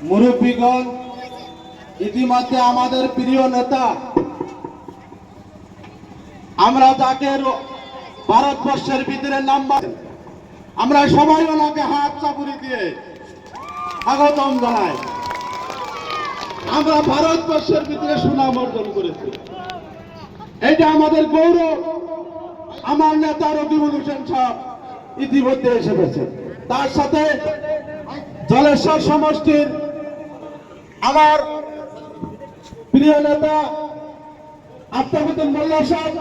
মুরব্বীগণ, ইতিমধ্যে আমাদের প্রিয় নেতা, আমরা যাকে ভারতবর্ষের ভিতরে নাম্বার, আমরা সবাই ওনাকে হাত চাপুরি দিয়ে স্বাগতম জানাই। আমরা ভারতবর্ষের ভিতরে সুনাম অর্জন করেছি, এটা আমাদের গৌরব। আমার নেতা রকিবুল হোসেন সাহেব ইতিমধ্যে এসে গেছে, তার সাথে জলেশ্বর সমষ্টির আমার প্রিয় নেতা আফতাবুদ্দিন মোল্লা সাহেব,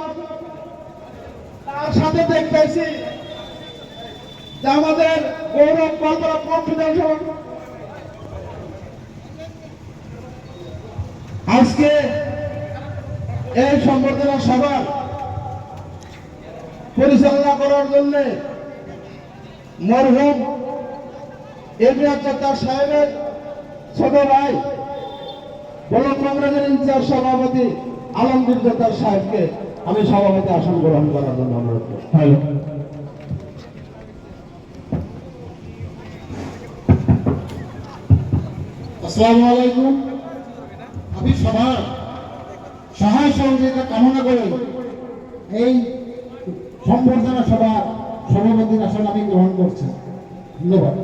তার সাথে দেখতেছি যে আমাদের গৌরব কল্পনা কনফিডেন্স আজকে এই সম্বর্ধনা সভা পরিচালনা করার জন্য মরহুম এমনিয়াত জব্বার সাহেবের ছোট ভাই ব্লক কংগ্রেসের ইনচার্জ সভাপতি আলমগীর জব্বার সাহেবকে আমি সভাপতি আসন গ্রহণ করার জন্য অনুরোধ করছি। আসসালামু আলাইকুম। আমি সবার সহায় সহযোগিতা কামনা করে এই সম্বর্ধনা সভার সভাপতির আসন আমি গ্রহণ করছি। ধন্যবাদ।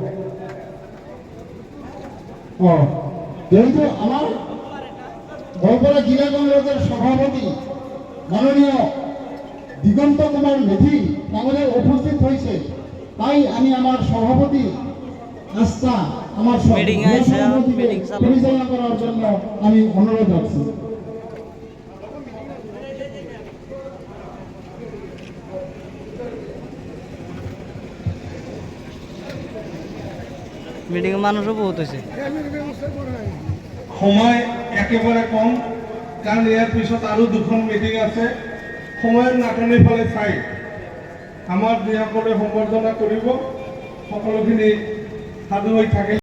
যেহেতু আমার গোলপাড়া জেলা কংগ্রেসের সভাপতি মাননীয় দিগন্ত কুমার মেধি আমাদের উপস্থিত হয়েছে, তাই আমি আমার সভাপতি আস্থা আমার পরিচালনা করার জন্য আমি অনুরোধ রাখছি। মিটিং মানুষও বহুত হয়েছে, সময় একেবারে কম, কারণ ইয়ার পিছত আৰু দুখন মিটিং আছে। সময়ৰ নাটনিৰ ফালে চাই আমাৰ যিসকলে সম্বৰ্ধনা কৰিব সকলোখিনি সাজু হৈ থাকে।